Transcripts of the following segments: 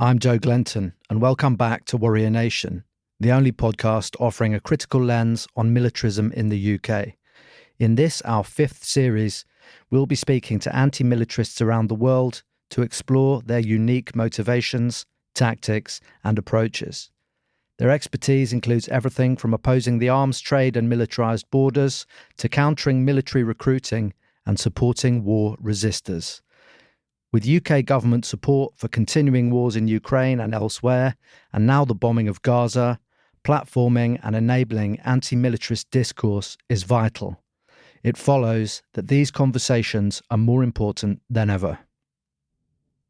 I'm Joe Glenton, and welcome back to Warrior Nation, the only podcast offering a critical lens on militarism in the UK. In this, our fifth series, we'll be speaking to anti-militarists around the world to explore their unique motivations, tactics, and approaches. Their expertise includes everything from opposing the arms trade and militarised borders to countering military recruiting and supporting war resistors. With UK government support for continuing wars in Ukraine and elsewhere, and now the bombing of Gaza, platforming and enabling anti-militarist discourse is vital. It follows that these conversations are more important than ever.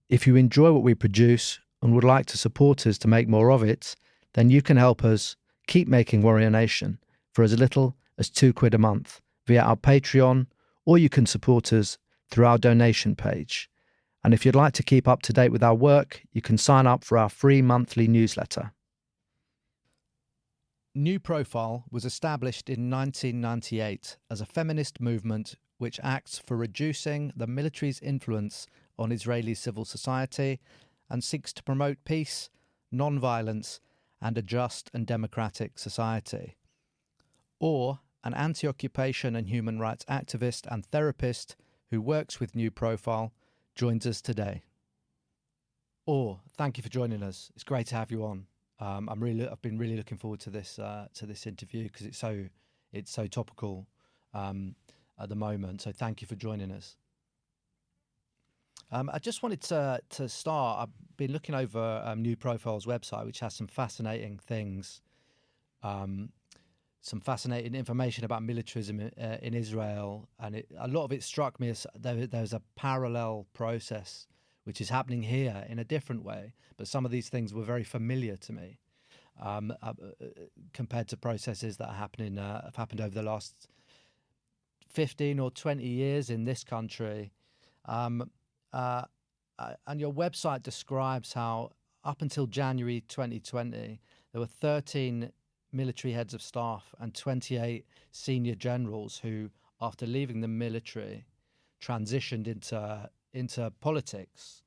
If you enjoy what we produce and would like to support us to make more of it, then you can help us keep making Warrior Nation for as little as £2 a month via our Patreon, or you can support us through our donation page. And if you'd like to keep up to date with our work, you can sign up for our free monthly newsletter. New Profile was established in 1998 as a feminist movement which acts for reducing the military's influence on Israeli civil society and seeks to promote peace, non-violence, and a just and democratic society. Or an anti-occupation and human rights activist and therapist who works with New Profile joins us today. Or thank you for joining us. It's great to have you on. I've been really looking forward to this interview because it's so topical at the moment. So thank you for joining us. I just wanted to start. I've been looking over New Profile's website, which has some fascinating things, some fascinating information about militarism in Israel, and a lot of it struck me as there's a parallel process which is happening here in a different way, but some of these things were very familiar to me compared to processes that have happened over the last 15 or 20 years in this country. And your website describes how up until January 2020, there were 13 military heads of staff and 28 senior generals who, after leaving the military, transitioned into politics,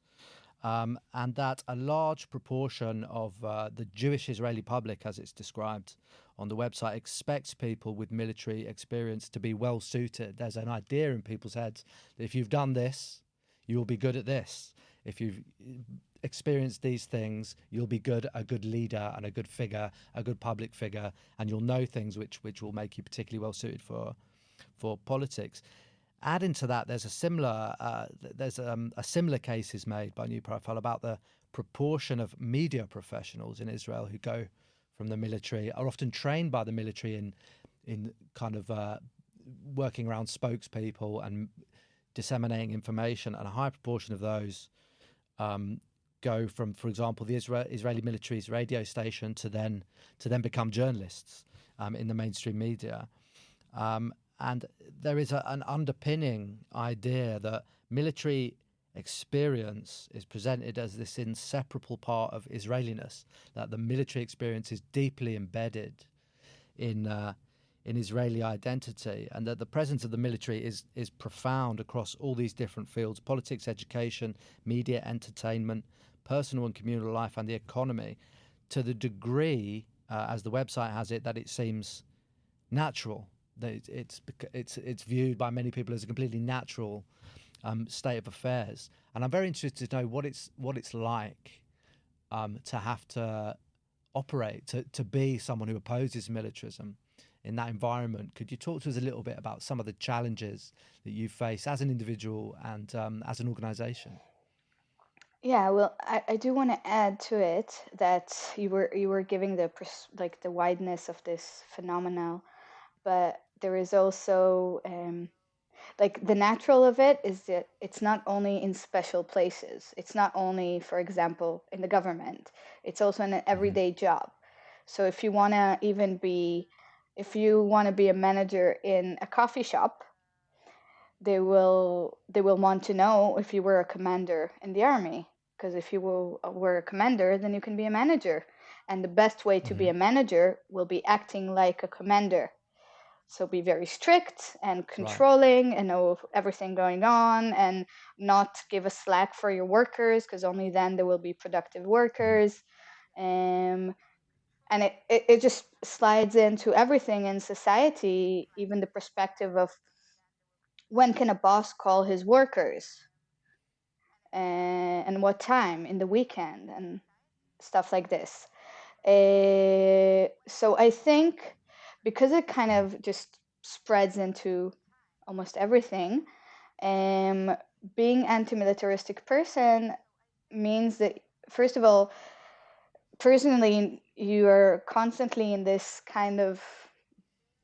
and that a large proportion of the Jewish Israeli public, as it's described on the website, expects people with military experience to be well suited. There's an idea in people's heads that if you've done this, you will be good at this. If you've experienced these things, you'll be a good leader and a good figure, a good public figure, and you'll know things which will make you particularly well suited for politics. Adding to that, there's a similar case is made by New Profile about the proportion of media professionals in Israel who go from the military, are often trained by the military in kind of working around spokespeople and disseminating information, and a high proportion of those go from, for example, the Israeli military's radio station to then become journalists in the mainstream media. And there is an underpinning idea that military experience is presented as this inseparable part of Israeliness, that the military experience is deeply embedded in Israeli identity, and that the presence of the military is profound across all these different fields: politics, education, media, entertainment, personal and communal life, and the economy, to the degree, as the website has it, that it seems natural. That it's viewed by many people as a completely natural state of affairs. And I'm very interested to know what it's like to have to operate, to be someone who opposes militarism in that environment. Could you talk to us a little bit about some of the challenges that you face as an individual and as an organization? Yeah, well, I do want to add to it that you were giving the the wideness of this phenomenon, but there is also like the natural of it is that it's not only in special places. It's not only, for example, in the government. It's also in an Mm-hmm. everyday job. So if you want to be a manager in a coffee shop, they will want to know if you were a commander in the army, because if you were a commander, then you can be a manager, and the best way to be Mm-hmm. a manager will be acting like a commander. So be very strict and Right. controlling and know everything going on, and not give a slack for your workers, because only then there will be productive Mhm. workers. Um, and it just slides into everything in society, even the perspective of when can a boss call his workers, and what time in the weekend and stuff like this. So I think because it kind Mhm. of just spreads into almost everything, um, being anti-militaristic person means that, first of all, personally, you are constantly in this kind of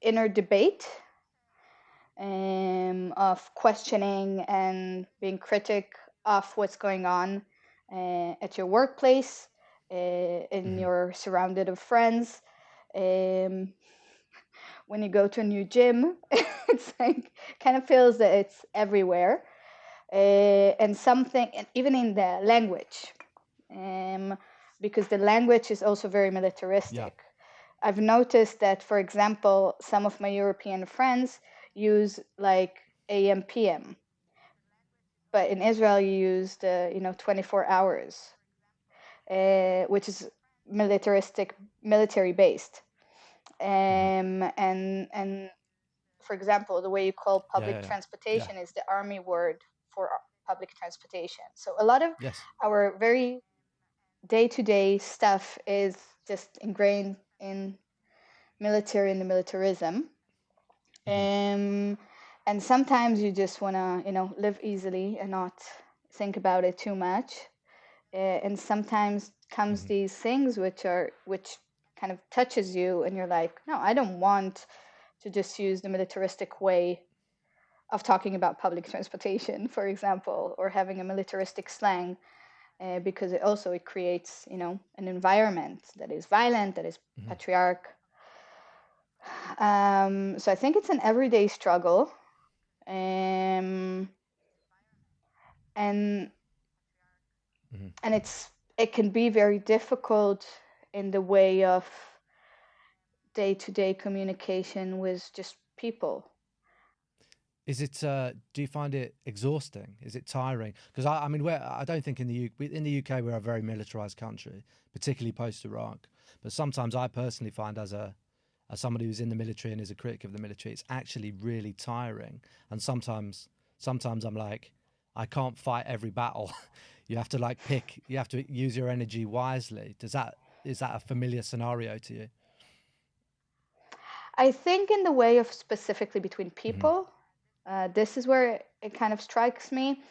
inner debate, of questioning and being critic of what's going on at your workplace, in Mhm. your surrounded of friends. Um, when you go to a new gym, it's like kind of feels that it's everywhere, and something, and even in the language, um, because the language is also very Yeah. militaristic. I've noticed that, for example, some of my European friends use like AM PM, but in Israel you use the 24 hours, which is militaristic, military based. Mhm. And for example, the way you call Yeah. public Yeah. Yeah. Yeah. transportation is the army word for public transportation. So a lot of Yes. our very day-to-day stuff is just ingrained in military and the militarism. Mhm. Um, and sometimes you just want to, live easily and not think about it too much. And sometimes comes Mhm. these things which kind of touches you, and you're like, no, I don't want to just use the militaristic way of talking about public transportation, for example, or having a militaristic slang, because it creates, an environment that is violent, that is Mhm. patriarch. So I think it's an everyday struggle, um, and Mhm. and it can be very difficult in the way of day-to-day communication with just people. Is it? Do you find it exhausting? Is it tiring? Because I mean, I don't think in the UK we're a very militarized country, particularly post Iraq. But sometimes I personally find, as somebody who's in the military and is a critic of the military, it's actually really tiring. And sometimes I'm like, I can't fight every battle. You have to like pick. You have to use your energy wisely. Is that a familiar scenario to you? I think in the way of specifically between Hmm. people, this is where it kind of strikes me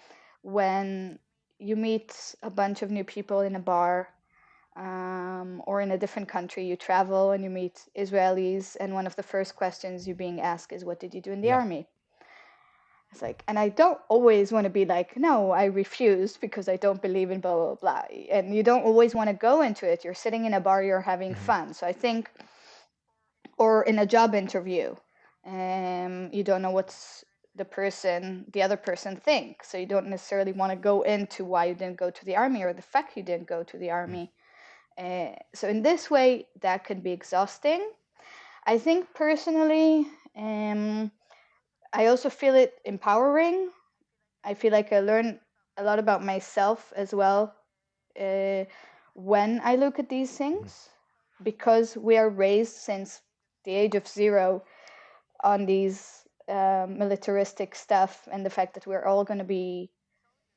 when you meet a bunch of new people in a bar, or in a different country. You travel and you meet Israelis, and one of the first questions you're being asked is, "What did you do in the Yeah. army?" It's like, and I don't always want to be like, "No, I refused because I don't believe in blah, blah, blah." And you don't always want to go into it. You're sitting in a bar, you're having Hmm. fun. So I think, or in a job interview, you don't know what's the other person thinks. So you don't necessarily want to go into why you didn't go to the army or the fact you didn't go to the army. So in this way, that can be exhausting. I think personally, I also feel it empowering. I feel like I learn a lot about myself as well, uh, when I look at these Hmm. things, because we are raised since the age of 0 on these militaristic stuff, and the fact that we're all going to be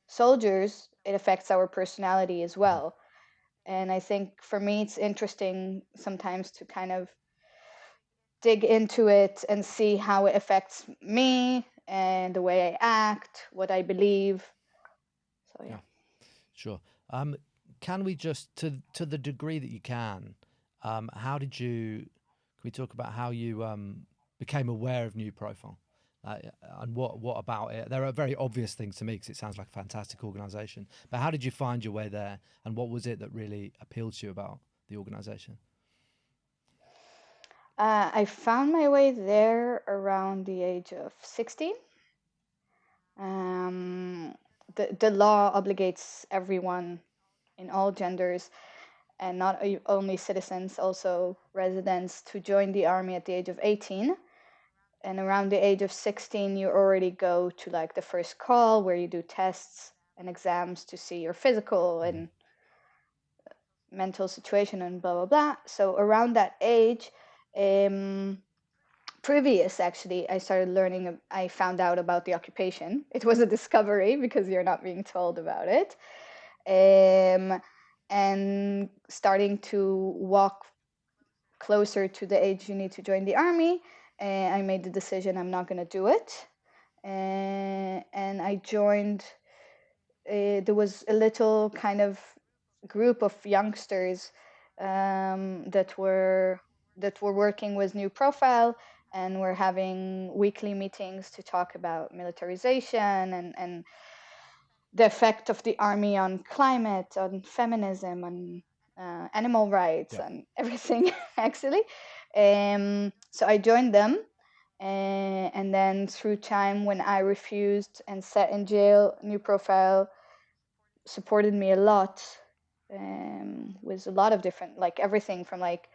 soldiers, it affects our personality as Hmm. well. And I think for me, it's interesting sometimes to kind of dig into it and see how it affects me and the way I act, what I believe. So yeah. Yeah. Sure. Um, can we just, to the degree that you can, how did you? Can we talk about how you became aware of New Profile, and what about it? There are very obvious things to me because it sounds like a fantastic organisation. But how did you find your way there, and what was it that really appealed to you about the organisation? I found my way there around the age of 16. Um, the law obligates everyone in all genders, and not only citizens, also residents, to join the army at the age of 18. and around the age of 16, you already go to like the first call where you do tests and exams to see your physical and mental situation and blah, blah, blah. So around that age, previous actually, I started learning, I found out about the occupation. It was a discovery because you're not being told about it. And starting to walk closer to the age you need to join the army, I made the decision I'm not going to do it. And I joined, there was a little kind of group of youngsters that were working with New Profile, and we're having weekly meetings to talk about militarization and the effect of the army on climate, on feminism, on animal rights, and everything, actually. So I joined them. And then through time, when I refused and sat in jail, New Profile supported me a lot with a lot of different, like everything from like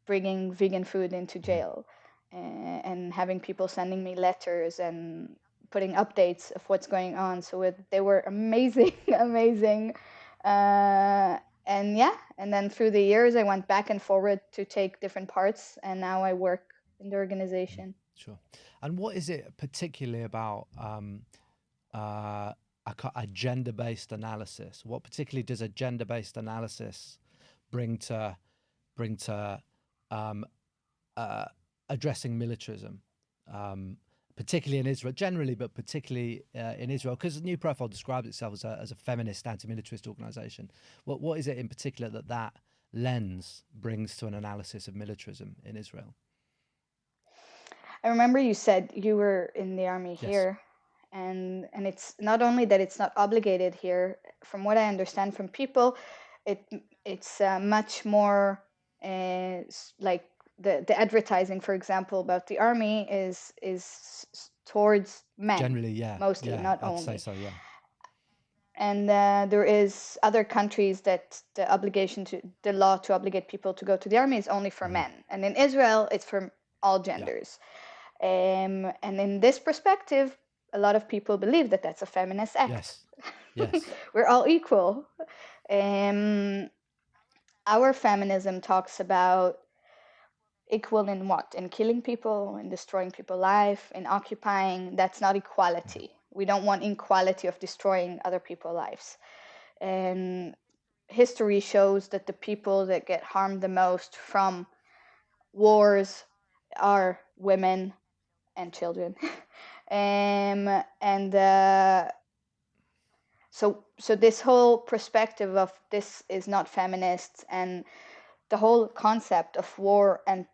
bringing vegan food into jail and having people sending me letters and putting updates of what's going on. So they were amazing, amazing. And yeah, and then through the years, I went back and forward to take different parts, and now I work in the organization. Sure. And what is it particularly about a gender-based analysis? What particularly does a gender-based analysis bring to addressing militarism, particularly in Israel, generally, but particularly in Israel? Because New Profile describes itself as a feminist, anti-militarist organization. What is it in particular that lens brings to an analysis of militarism in Israel? I remember you said you were in the army here, and it's not only that it's not obligated here. From what I understand from people, it's much more like the advertising, for example, about the army is towards men. Generally, mostly, not I'd only. say so, yeah. And there is other countries that the law to obligate people to go to the army is only for men, and in Israel it's for all genders. And in this perspective, a lot of people believe that that's a feminist act. Yes. We're all equal. Our feminism talks about equal in what? In killing people, in destroying people's life, in occupying. That's not equality. We don't want equality of destroying other people's lives. And history shows that the people that get harmed the most from wars are women and children. So this whole perspective of this is not feminist, and the whole concept of war and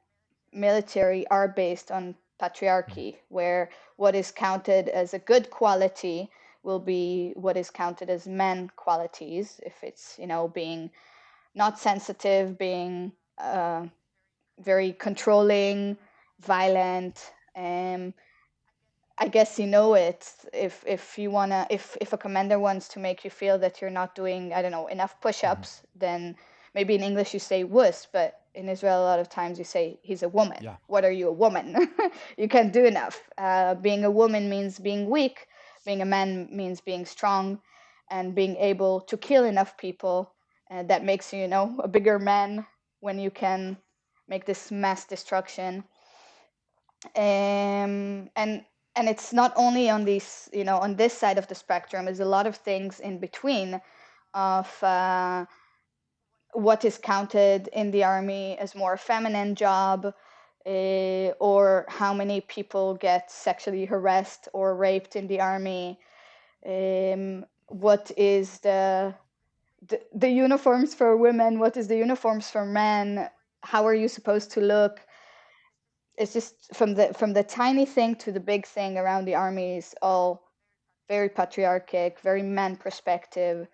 military are based on patriarchy, where what is counted as a good quality will be what is counted as men qualities. If it's, being not sensitive, being very controlling, violent. I guess if a commander wants to make you feel that you're not doing, I don't know, enough push-ups, then maybe in English you say wuss, but in Israel a lot of times you say he's a woman. Yeah. What are you, a woman? You can't do enough. Being a woman means being weak. Being a man means being strong and being able to kill enough people. That makes you, a bigger man when you can make this mass destruction. And it's not only on these, on this side of the spectrum. There's a lot of things in between of what is counted in the army as more feminine job, or how many people get sexually harassed or raped in the army. What is the uniforms for women? What is the uniforms for men? How are you supposed to look? It's just from the tiny thing to the big thing around the army is all very patriarchic, very man perspective,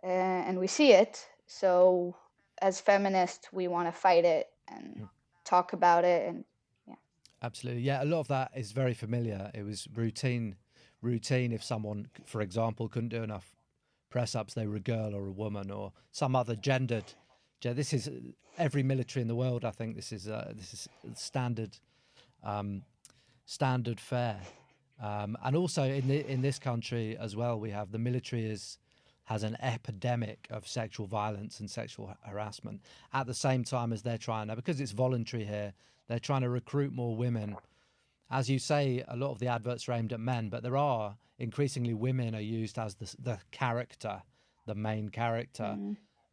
and we see it. So as feminists, we want to fight it and talk about it. And Absolutely. Yeah, a lot of that is very familiar. It was routine. If someone, for example, couldn't do enough press-ups, they were a girl or a woman or some other gendered. This is every military in the world. I think this is standard standard fare. And also in this country as well, we have the military has an epidemic of sexual violence and sexual harassment at the same time as they're trying to, because it's voluntary here, they're trying to recruit more women. As you say, a lot of the adverts are aimed at men, but there are increasingly women are used as the character, the main character.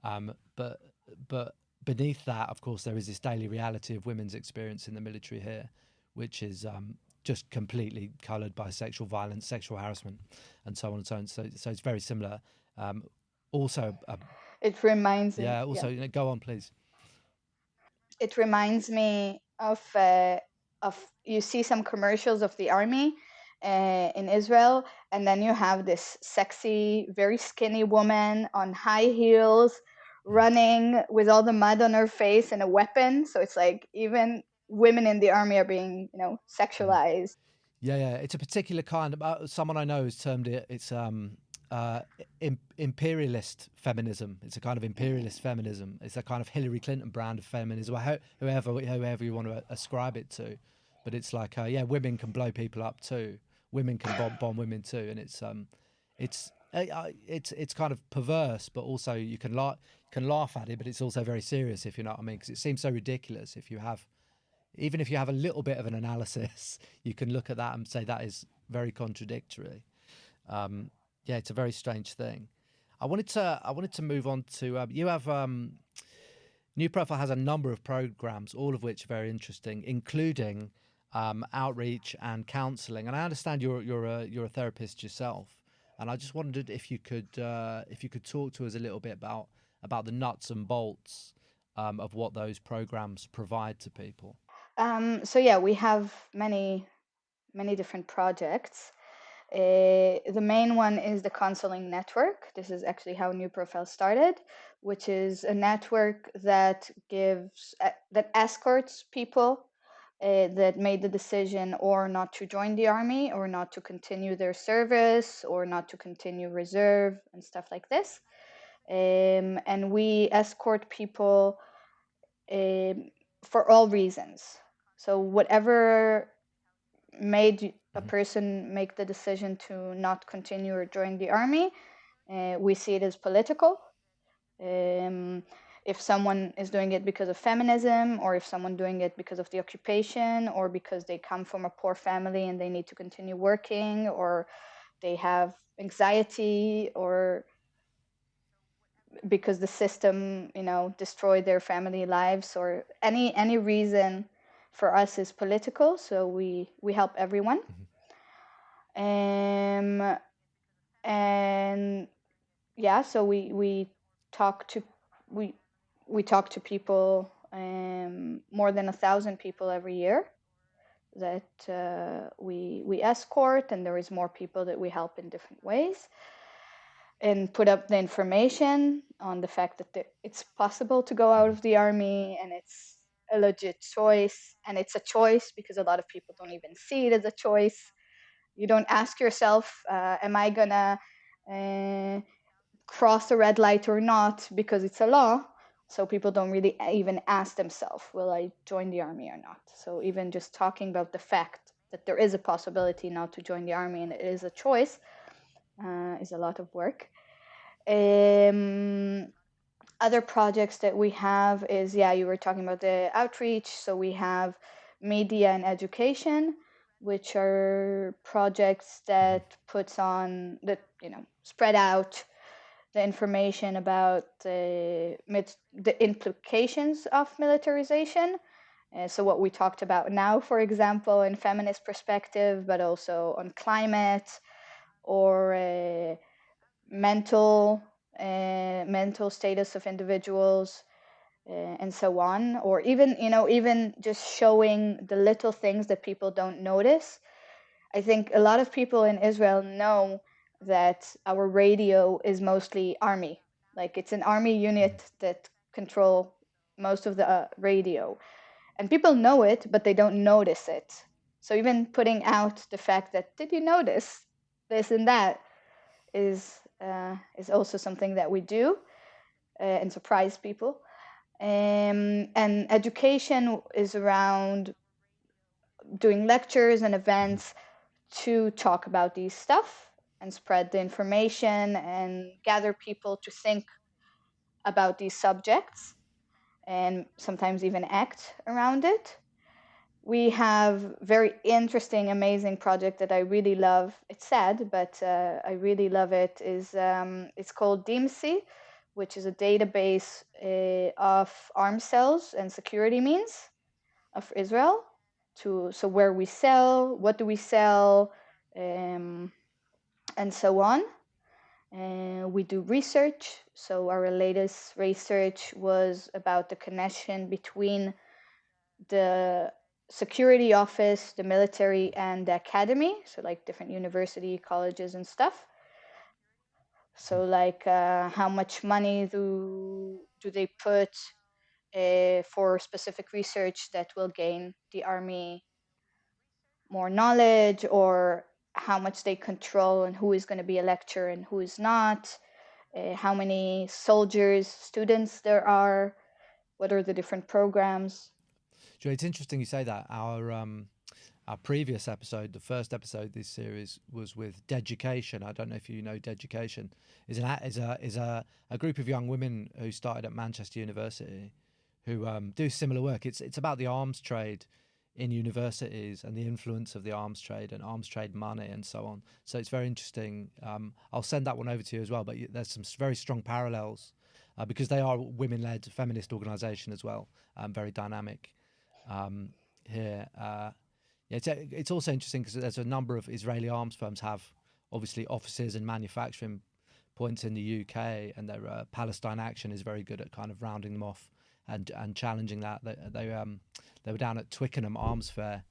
But beneath that, of course, there is this daily reality of women's experience in the military here, which is just completely coloured by sexual violence, sexual harassment, and so on and so on. So it's very similar. Also, It reminds me. yeah. Also, go on, please. It reminds me of you see some commercials of the army in Israel, and then you have this sexy, very skinny woman on high heels running with all the mud on her face and a weapon. So it's like even women in the army are being, sexualized. Yeah. It's a particular kind of. Someone I know has termed it. It's imperialist feminism. It's a kind of imperialist feminism. It's a kind of Hillary Clinton brand of feminism, whoever you want to ascribe it to. But it's like, women can blow people up too. Women can bomb women too, and it's kind of perverse, but also you can laugh at it, but it's also very serious, if you know what I mean, because it seems so ridiculous. Even if you have a little bit of an analysis, you can look at that and say that is very contradictory. It's a very strange thing. I wanted to move on to you have New Profile has a number of programs, all of which are very interesting, including outreach and counselling. And I understand you're a therapist yourself, and I just wondered if you could talk to us a little bit about the nuts and bolts of what those programs provide to people. We have many different projects. The main one is the counseling network. This is actually how New Profile started, which is a network that escorts people that made the decision or not to join the army, or not to continue their service, or not to continue reserve and stuff like this. And we escort people for all reasons. So whatever made a person make the decision to not continue or join the army, we see it as political. If someone is doing it because of feminism, or if someone doing it because of the occupation, or because they come from a poor family and they need to continue working, or they have anxiety, or because the system, destroyed their family lives, or any reason for us is political. So we help everyone. And so we talk to people, more than 1,000 people every year that we escort, and there is more people that we help in different ways, and put up the information on the fact that it's possible to go out of the army, and it's a legit choice, and it's a choice because a lot of people don't even see it as a choice. You don't ask yourself, am I gonna cross a red light or not, because it's a law. So people don't really even ask themselves, will I join the army or not? So even just talking about the fact that there is a possibility not to join the army, and it is a choice, is a lot of work. Other projects that we have is, you were talking about the outreach. So we have media and education, which are projects that puts on that, spread out the information about the implications of militarization. So what we talked about now, for example, in feminist perspective, but also on climate, or mental status of individuals, and so on. Or even just showing the little things that people don't notice. I think a lot of people in Israel know that our radio is mostly army. Like, it's an army unit that control most of the radio. And people know it, but they don't notice it. So even putting out the fact that, did you notice this and that, is also something that we do, and surprise people. And education is around doing lectures and events to talk about these stuff and spread the information and gather people to think about these subjects and sometimes even act around it. We have very interesting, amazing project that I really love. It's sad, but I really love it. It's called DMC, which is a database of arms cells and security means of Israel. So where we sell, what do we sell, and so on. We do research. So our latest research was about the connection between the security office, the military, and the academy. So like different university, colleges, and stuff. So like how much money do they put for specific research that will gain the army more knowledge, or how much they control and who is going to be a lecturer and who is not, how many soldiers, students there are, what are the different programs. Joe, it's interesting you say that. Our previous episode, the first episode of this series, was with Deducation. I don't know if you know Deducation. Is a group of young women who started at Manchester University, who do similar work. It's about the arms trade in universities and the influence of the arms trade and arms trade money and so on. So it's very interesting. I'll send that one over to you as well. But there's some very strong parallels because they are a women-led feminist organisation as well. Very dynamic here. It's also interesting because there's a number of Israeli arms firms have obviously offices and manufacturing points in the UK, and their Palestine Action is very good at kind of rounding them off and challenging that. They were down at Twickenham Arms Fair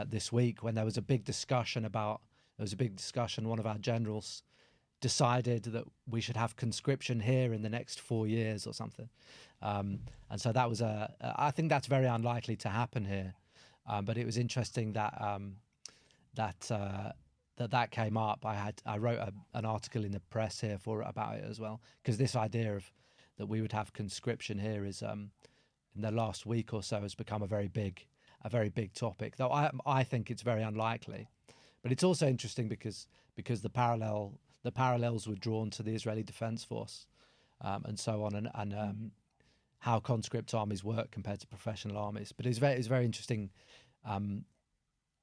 this week when there was a big discussion. One of our generals decided that we should have conscription here in the next 4 years or something, and so that was I think that's very unlikely to happen here. But it was interesting that that came up. I wrote an article in the press here about it as well, because this idea of that we would have conscription here is in the last week or so has become a very big topic. Though I think it's very unlikely, but it's also interesting because the parallels were drawn to the Israeli Defense Force and so on, and how conscript armies work compared to professional armies. But it's very interesting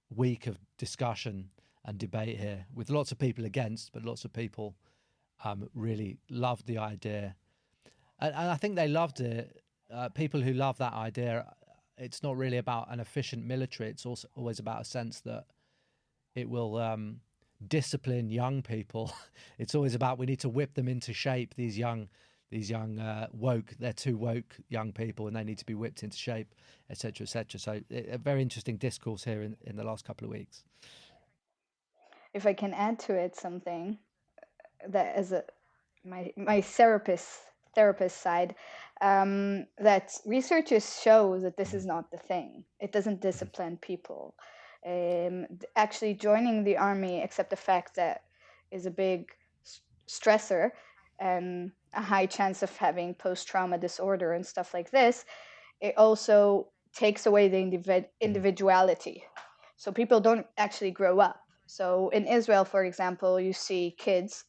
week of discussion and debate here, with lots of people against, but lots of people really loved the idea, and I think they loved it. People who love that idea, it's not really about an efficient military. It's also always about a sense that it will discipline young people. It's always about we need to whip them into shape. These young they're too woke young people, and they need to be whipped into shape, etc., etc. So a very interesting discourse here in the last couple of weeks. If I can add to it something that as my therapist side, that researchers show that this is not the thing. It doesn't discipline people. Actually joining the army, except the fact that is a big stressor and a high chance of having post-trauma disorder and stuff like this, it also takes away the individuality. So people don't actually grow up. So in Israel, for example, you see kids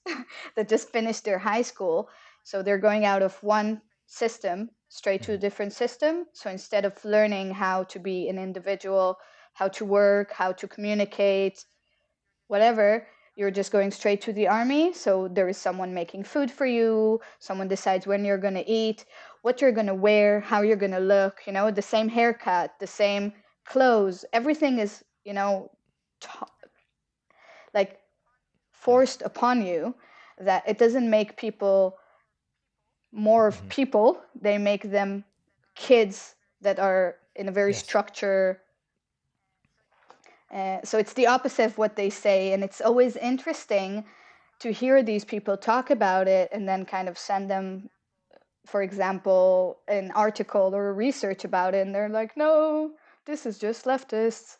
that just finished their high school. So they're going out of one system straight to a different system. So instead of learning how to be an individual, how to work, how to communicate, whatever, you're just going straight to the army. So there is someone making food for you. Someone decides when you're going to eat, what you're going to wear, how you're going to look, the same haircut, the same clothes. Everything is, like forced upon you, that it doesn't make people more of people. They make them kids that are in a very structure. So it's the opposite of what they say, and it's always interesting to hear these people talk about it and then kind of send them, for example, an article or a research about it, and they're like, no, this is just leftists.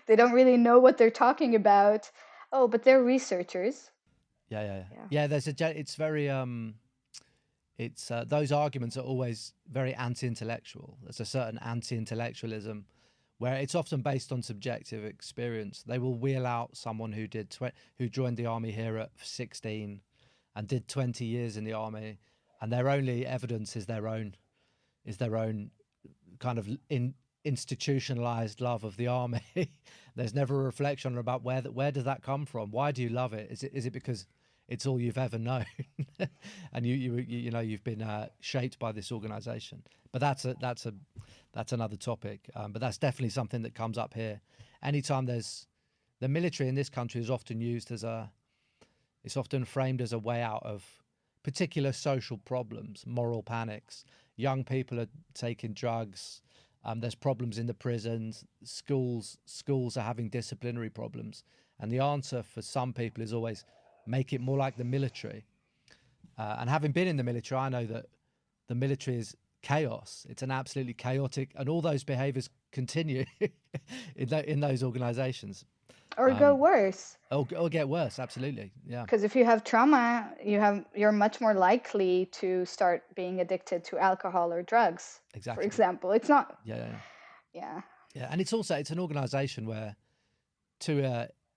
They don't really know what they're talking about. Oh, but they're researchers. Yeah. It's very those arguments are always very anti-intellectual. There's a certain anti-intellectualism where it's often based on subjective experience. They will wheel out someone who who joined the army here at 16 and did 20 years in the army, and their only evidence is their own kind of institutionalized love of the army. There's never a reflection about where does that come from? Why do you love it? Is it because it's all you've ever known, and you've been shaped by this organization? But that's another topic. But that's definitely something that comes up here. Anytime there's the military in this country is often used it's often framed as a way out of particular social problems, moral panics. Young people are taking drugs. There's problems in the prisons. Schools are having disciplinary problems. And the answer for some people is always make it more like the military. And having been in the military, I know that the military is chaos. It's an absolutely chaotic, and all those behaviors continue in those organizations. Or go worse. Or get worse, absolutely, yeah. Because if you have trauma, you're much more likely to start being addicted to alcohol or drugs. Exactly. For example, it's not. Yeah. And it's an organization where,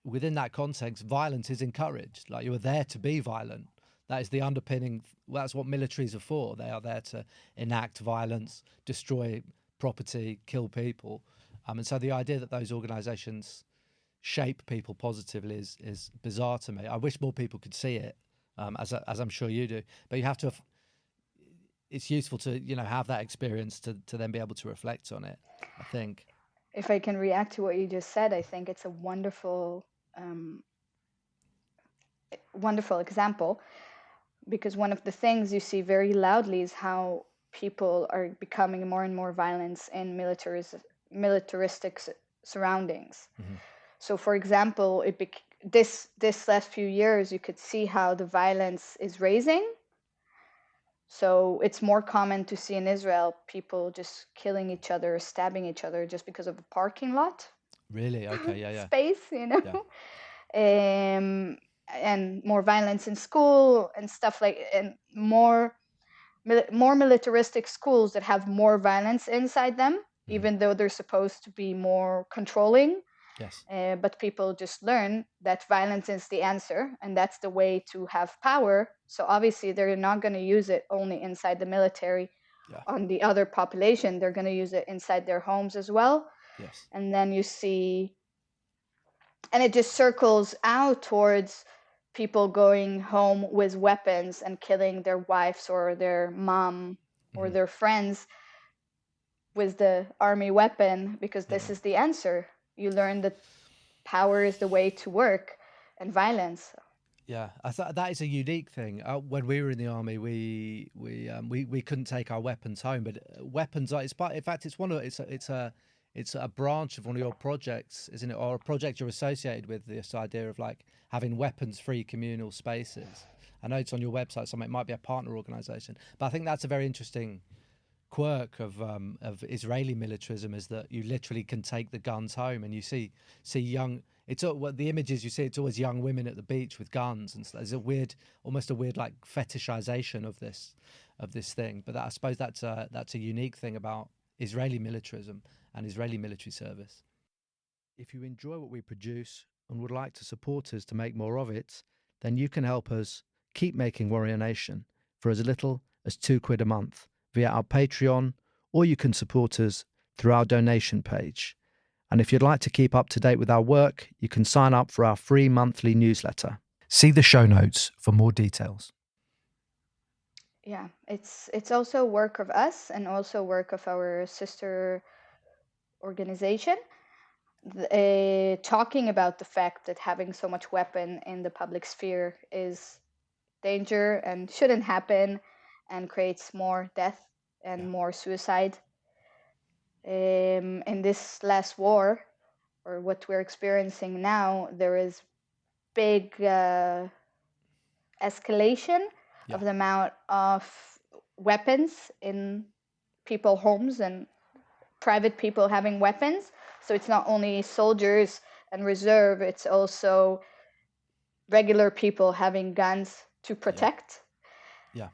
within that context, violence is encouraged. Like, you are there to be violent. That is the underpinning. Well, that's what militaries are for. They are there to enact violence, destroy property, kill people. And so the idea that those organizations shape people positively is bizarre to me. I wish more people could see it, as I'm sure you do. But you have to. It's useful to have that experience to then be able to reflect on it, I think. If I can react to what you just said, I think it's a wonderful example, because one of the things you see very loudly is how people are becoming more and more violent in militaristic surroundings. Mm-hmm. So, for example, this last few years, you could see how the violence is raising. So it's more common to see in Israel people just killing each other, stabbing each other just because of a parking lot. Really? Okay, yeah. Space, Yeah. And more violence in school and stuff and more militaristic schools that have more violence inside them, mm-hmm. even though they're supposed to be more controlling. Yes. But people just learn that violence is the answer, and that's the way to have power. So obviously they're not going to use it only inside the military on the other population. They're going to use it inside their homes as well. Yes. And then you see, and it just circles out towards people going home with weapons and killing their wives or their mom or mm-hmm. their friends with the army weapon, because this is the answer. You learn that power is the way to work, and violence. Yeah, I thought that is a unique thing. When we were in the army, we couldn't take our weapons home, but weapons are. It's a branch of one of your projects, isn't it? Or a project you're associated with, this idea of like having weapons-free communal spaces. I know it's on your website, so it might be a partner organization, but I think that's a very interesting quirk of Israeli militarism, is that you literally can take the guns home, and you see young. It's what the images you see. It's always young women at the beach with guns, and there's almost a weird like fetishization of this thing. But I suppose that's a unique thing about Israeli militarism and Israeli military service. If you enjoy what we produce and would like to support us to make more of it, then you can help us keep making Warrior Nation for as little as £2 a month via our Patreon, or you can support us through our donation page. And if you'd like to keep up to date with our work, you can sign up for our free monthly newsletter. See the show notes for more details. Yeah, it's also work of us and also work of our sister organization, talking about the fact that having so much weapon in the public sphere is danger and shouldn't happen, and creates more death and more suicide. In this last war, or what we're experiencing now, there is big escalation of the amount of weapons in people's homes and private people having weapons. So it's not only soldiers and reserve, it's also regular people having guns to protect. Yeah.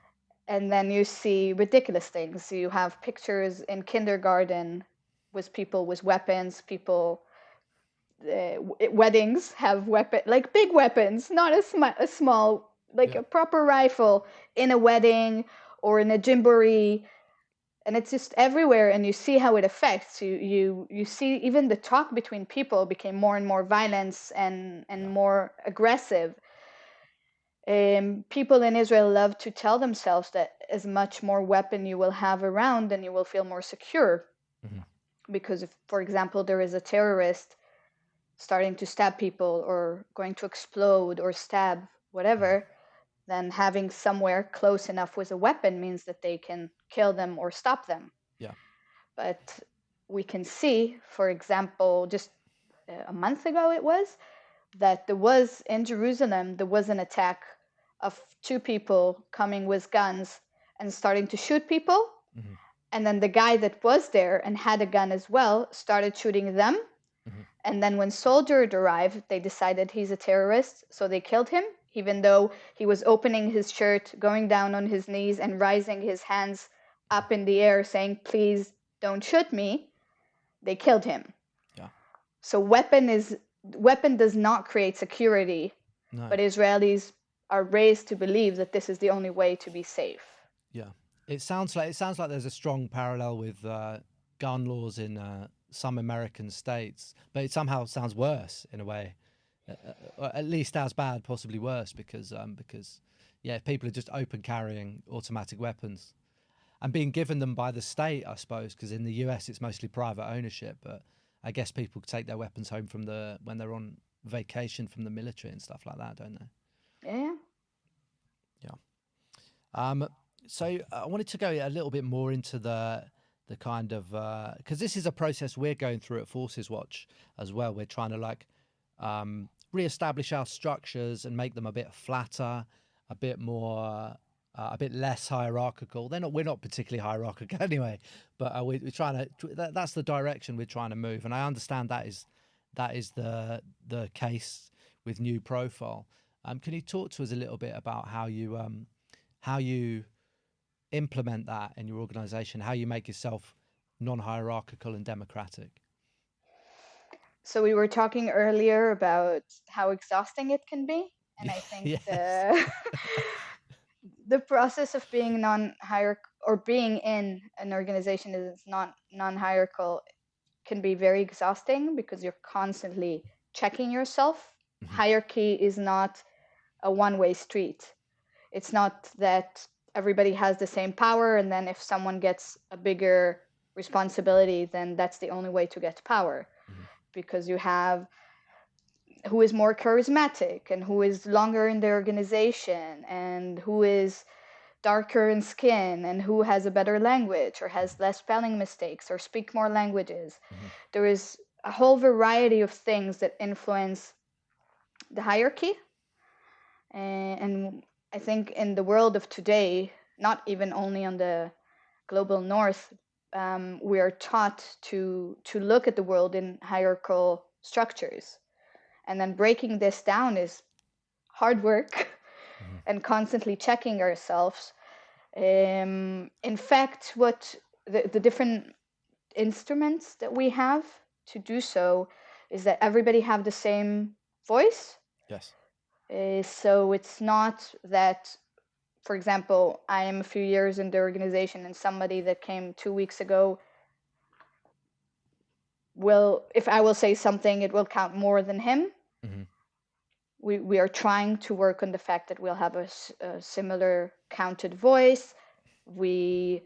And then you see ridiculous things. You have pictures in kindergarten with people with weapons. People, weddings have like big weapons, not a small, like a proper rifle in a wedding or in a jamboree. And it's just everywhere, and you see how it affects you. You see even the talk between people became more and more violence and more aggressive. People in Israel love to tell themselves that as much more weapon you will have around, then you will feel more secure. Because if, for example, there is a terrorist starting to stab people or going to explode or stab whatever, then having somewhere close enough with a weapon means that they can kill them or stop them. But we can see, for example, just a month ago it was, that there was in Jerusalem, there was an attack of two people coming with guns and starting to shoot people. And then the guy that was there and had a gun as well started shooting them. And then when soldiers arrived, they decided he's a terrorist, so they killed him, even though he was opening his shirt, going down on his knees and raising his hands up in the air saying, please don't shoot me. They killed him. So weapon does not create security, but Israelis are raised to believe that this is the only way to be safe. It sounds like there's a strong parallel with gun laws in some American states, but it somehow sounds worse in a way, at least as bad, possibly worse, because if people are just open carrying automatic weapons and being given them by the state, I suppose, because in the US it's mostly private ownership, but I guess people take their weapons home when they're on vacation from the military and stuff like that, don't they? So I wanted to go a little bit more into the kind of, because this is a process we're going through at Forces Watch as well. We're trying to reestablish our structures and make them a bit flatter, a bit more, a bit less hierarchical. We're not particularly hierarchical anyway, but we're trying to. That's the direction we're trying to move, and I understand that is the case with New Profile. Can you talk to us a little bit about how you implement that in your organization, how you make yourself non-hierarchical and democratic? So we were talking earlier about how exhausting it can be, and I think the process of being non-hierarchical or being in an organization that is not non-hierarchical can be very exhausting because you're constantly checking yourself. Hierarchy is not a one-way street. It's not that everybody has the same power, and then if someone gets a bigger responsibility, then that's the only way to get power. Because you have who is more charismatic and who is longer in the organization and who is darker in skin and who has a better language or has less spelling mistakes or speak more languages. There is a whole variety of things that influence the hierarchy. And I think in the world of today, not even only on the global north, we are taught to look at the world in hierarchical structures. And then breaking this down is hard work and constantly checking ourselves. In fact, what the different instruments that we have to do so is that everybody have the same voice. So it's not that, for example, I am a few years in the organization and somebody that came 2 weeks ago if I will say something, it will count more than him. We are trying to work on the fact that we'll have a similar counted voice. We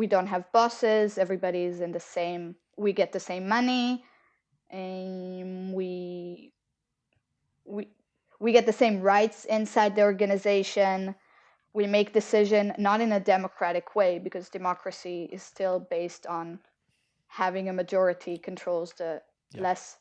don't have bosses. Everybody's in the same. We get the same money, and we get the same rights inside the organization. We make decision not in a democratic way, because democracy is still based on having a majority controls the less.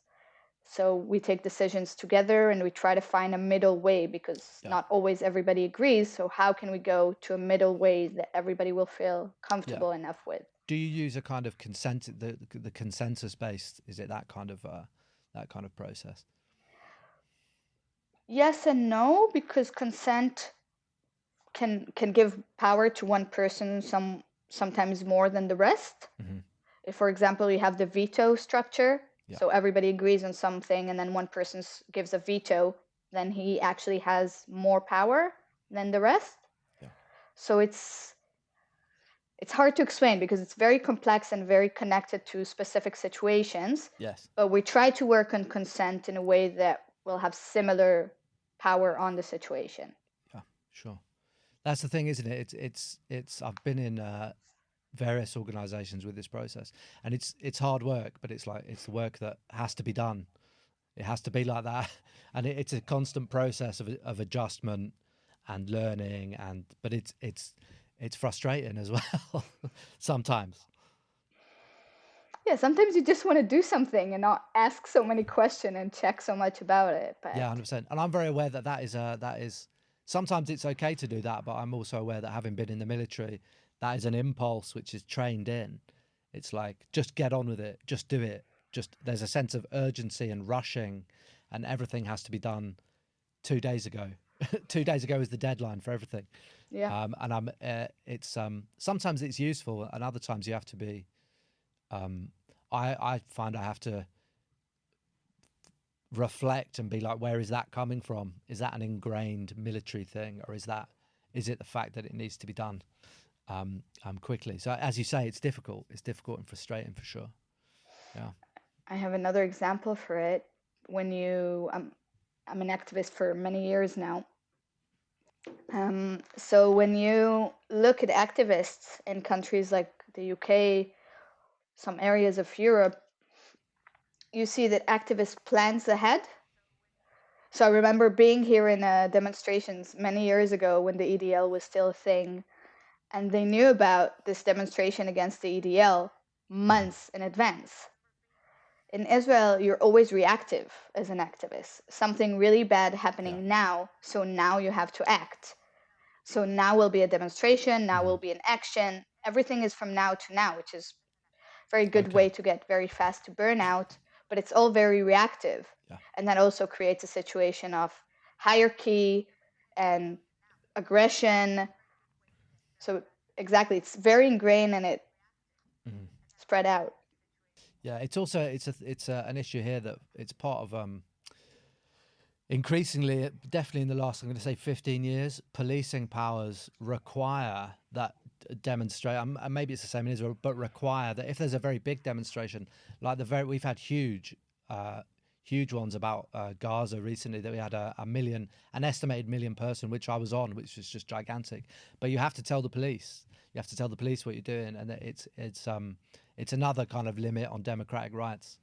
So we take decisions together and we try to find a middle way, because not always everybody agrees. So how can we go to a middle way that everybody will feel comfortable enough with? Do you use a kind of the consensus based? Is it that kind of process? Yes and no, because consent can give power to one person sometimes more than the rest. If, for example, you have the veto structure, Yeah. so everybody agrees on something and then one person gives a veto, then he actually has more power than the rest. Yeah. So it's hard to explain because it's very complex and very connected to specific situations. Yes. But we try to work on consent in a way that will have similar power on the situation. Yeah, sure. That's the thing, isn't it? It's I've been in various organizations with this process, and it's hard work, but it's the work that has to be done. It has to be like that, and it's a constant process of adjustment and learning, but it's frustrating as well sometimes. Yeah, sometimes you just want to do something and not ask so many questions and check so much about it. But Yeah, 100%. And I'm very aware that is sometimes it's okay to do that, but I'm also aware that having been in the military, that is an impulse which is trained in. It's like, just get on with it, just do it. Just there's a sense of urgency and rushing, and everything has to be done 2 days ago. 2 days ago is the deadline for everything. yeah, And it's sometimes it's useful, and other times you have to be. I find I have to reflect and be like, where is that coming from? Is that an ingrained military thing, or is it the fact that it needs to be done quickly? So as you say, it's difficult and frustrating for sure. Yeah. I have another example for it. When I'm an activist for many years now. So when you look at activists in countries like the UK, some areas of Europe, you see that activists plans ahead. So I remember being here in demonstrations many years ago when the EDL was still a thing, and they knew about this demonstration against the EDL months in advance. In Israel, you're always reactive as an activist. Something really bad happening now, so now you have to act. So now will be a demonstration, now will be an action. Everything is from now to now, which is a very good way to get very fast to burnout, but it's all very reactive. Yeah. And that also creates a situation of hierarchy and aggression. So exactly, it's very ingrained and it spread out. Yeah, it's also an issue here that it's part of increasingly, definitely in the last, I'm going to say 15 years, policing powers require that demonstrate, and maybe it's the same in Israel, but require that if there's a very big demonstration, like we've had huge ones about Gaza recently, that we had an estimated million person, which I was on, which was just gigantic. But you have to tell the police. You have to tell the police what you're doing, and it's another kind of limit on democratic rights.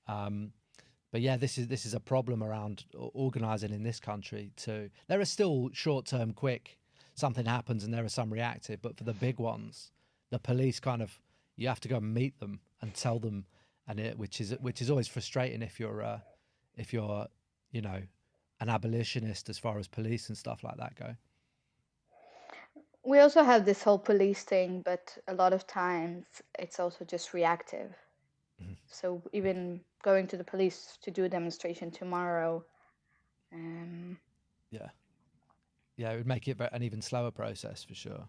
But yeah, this is a problem around organising in this country too. There are still short-term, quick, something happens and there are some reactive, but for the big ones, the police you have to go and meet them and tell them, which is always frustrating if you're an abolitionist as far as police and stuff like that go. We also have this whole police thing, but a lot of times it's also just reactive. So even going to the police to do a demonstration tomorrow. Yeah, it would make it an even slower process for sure.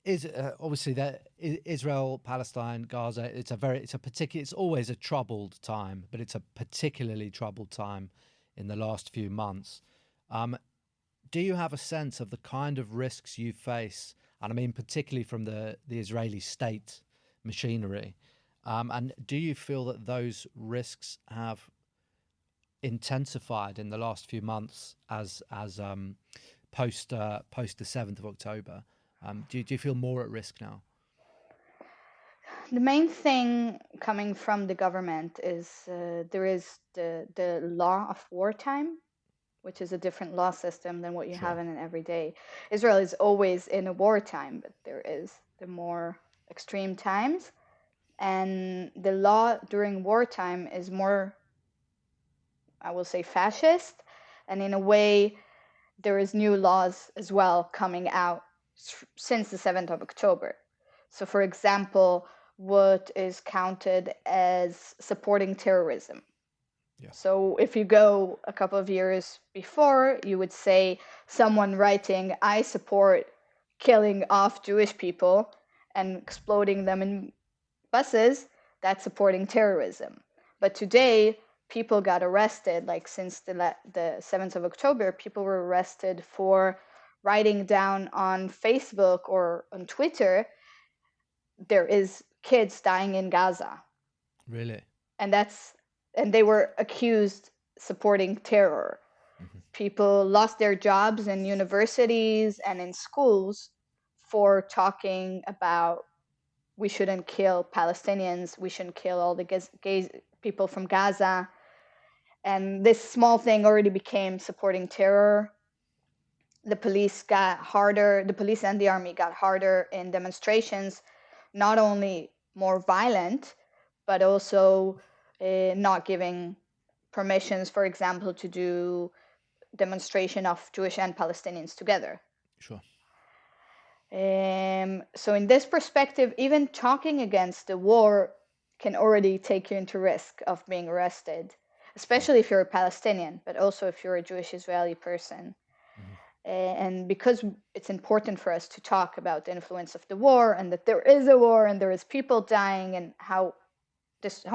Is obviously that Israel, Palestine, Gaza. It's always a troubled time, but it's a particularly troubled time in the last few months. Do you have a sense of the kind of risks you face, and I mean particularly from the Israeli state machinery, and do you feel that those risks have intensified in the last few months as post the 7th of October? Do you feel more at risk now? The main thing coming from the government is there is the law of wartime, which is a different law system than what you have in an everyday. Israel is always in a wartime, but there is the more extreme times. And the law during wartime is more, I will say, fascist. And in a way, there is new laws as well coming out since the 7th of October. So, for example, what is counted as supporting terrorism. Yeah. So if you go a couple of years before, you would say someone writing, I support killing off Jewish people, and exploding them in buses, that's supporting terrorism. But today, people got arrested, like since the 7th of October, people were arrested for writing down on Facebook or on Twitter, there is kids dying in Gaza. Really? And they were accused supporting terror. Mm-hmm. People lost their jobs in universities and in schools for talking about we shouldn't kill Palestinians, we shouldn't kill all the gay people from Gaza. And this small thing already became supporting terror. The police got harder, the police and the army got harder in demonstrations, not only more violent, but also not giving permissions, for example, to do demonstration of Jewish and Palestinians together. Sure. So in this perspective, even talking against the war can already take you into risk of being arrested, especially if you're a Palestinian, but also if you're a Jewish Israeli person. Mm-hmm. And because it's important for us to talk about the influence of the war and that there is a war and there is people dying and how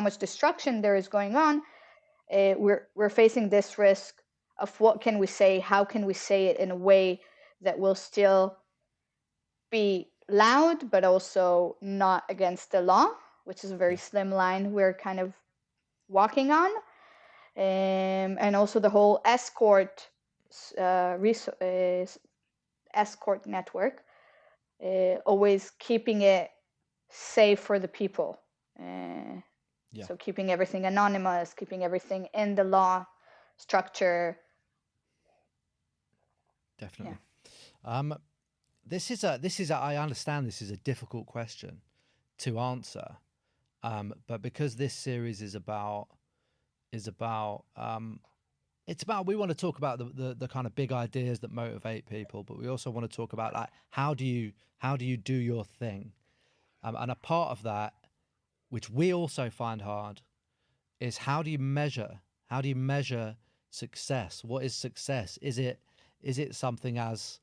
much destruction there is going on, we're facing this risk of what can we say, how can we say it in a way that will still be loud, but also not against the law, which is a very slim line we're kind of walking on. And also the whole escort network, always keeping it safe for the people. So keeping everything anonymous, keeping everything in the law structure. Definitely. Yeah. I understand this is a difficult question to answer, but because this series is about we want to talk about the kind of big ideas that motivate people, but we also want to talk about like how do you do your thing, and a part of that, which we also find hard, is how do you measure success? What is success? Is it something as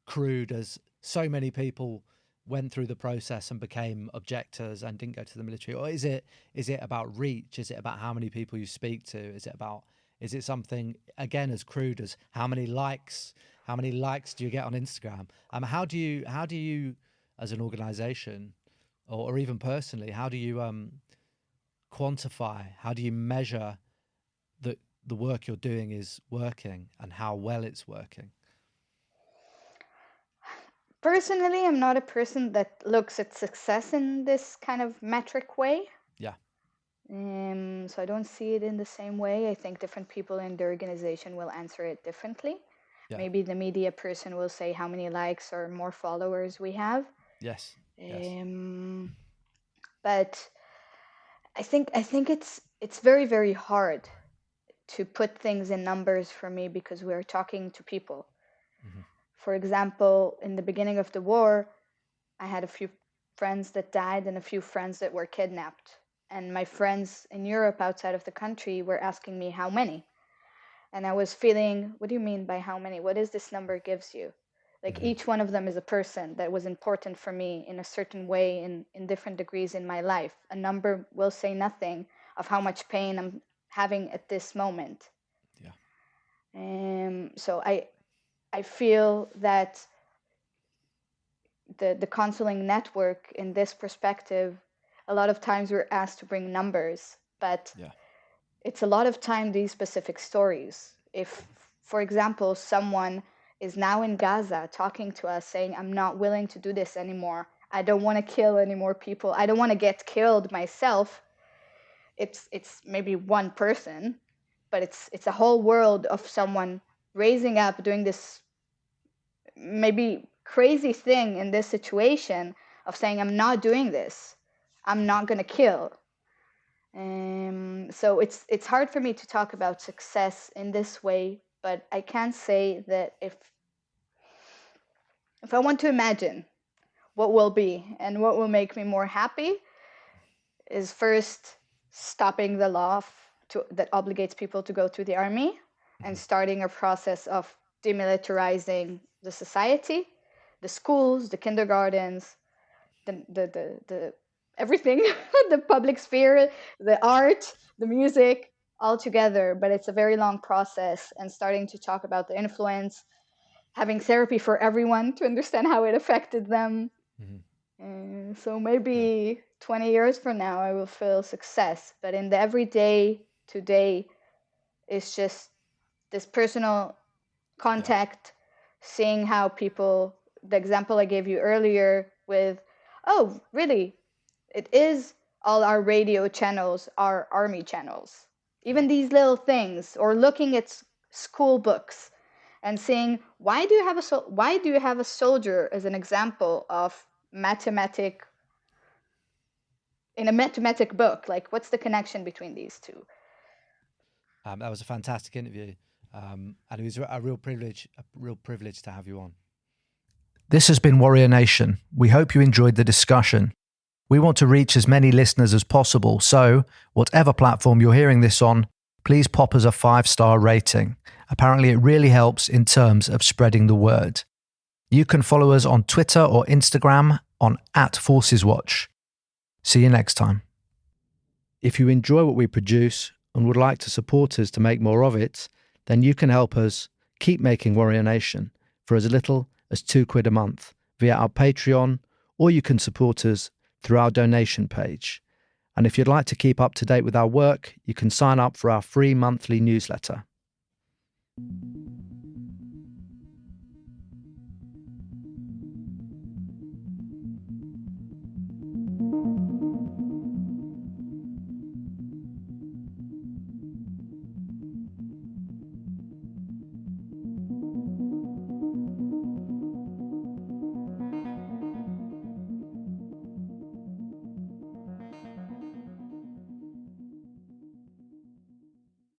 crude as so many people went through the process and became objectors and didn't go to the military, or is it about reach? Is it about how many people you speak to? Is it something again as crude as how many likes do you get on Instagram? How do you as an organization or even personally, how do you quantify, how do you measure that the work you're doing is working and how well it's working? Personally, I'm not a person that looks at success in this kind of metric way. Yeah. So I don't see it in the same way. I think different people in the organization will answer it differently. Yeah. Maybe the media person will say how many likes or more followers we have. Yes. But I think it's very, very hard to put things in numbers for me because we're talking to people. Mm-hmm. For example, in the beginning of the war, I had a few friends that died and a few friends that were kidnapped. And my friends in Europe outside of the country were asking me how many. And I was feeling, what do you mean by how many? What is this number gives you? Like mm-hmm. Each one of them is a person that was important for me in a certain way in different degrees in my life. A number will say nothing of how much pain I'm having at this moment. Yeah. So I feel that the counseling network in this perspective, a lot of times we're asked to bring numbers, but it's a lot of time these specific stories. If, for example, someone is now in Gaza talking to us saying, I'm not willing to do this anymore. I don't want to kill any more people. I don't want to get killed myself. It's maybe one person, but it's a whole world of someone raising up, doing this maybe crazy thing in this situation of saying, I'm not doing this. I'm not going to kill. So it's hard for me to talk about success in this way, but I can say that if I want to imagine what will be and what will make me more happy is first stopping the law that obligates people to go to the army and starting a process of demilitarizing the society, the schools, the kindergartens, the everything, the public sphere, the art, the music, all together. But it's a very long process, and starting to talk about the influence, having therapy for everyone to understand how it affected them. And so maybe 20 years from now, I will feel success. But in the everyday today, it's just this personal contact, seeing how people, the example I gave you earlier with, oh, really, it is all our radio channels, our army channels, even these little things, or looking at school books and saying, why do you have a soldier as an example of mathematic in a mathematic book? Like, what's the connection between these two? That was a fantastic interview, and it was a real privilege to have you on. This has been Warrior Nation. We hope you enjoyed the discussion. We want to reach as many listeners as possible, so whatever platform you're hearing this on, please pop us a 5-star rating. Apparently it really helps in terms of spreading the word. You can follow us on Twitter or Instagram on @ForcesWatch. See you next time. If you enjoy what we produce and would like to support us to make more of it, then you can help us keep making Warrior Nation for as little as £2 a month via our Patreon, or you can support us through our donation page. And if you'd like to keep up to date with our work, you can sign up for our free monthly newsletter.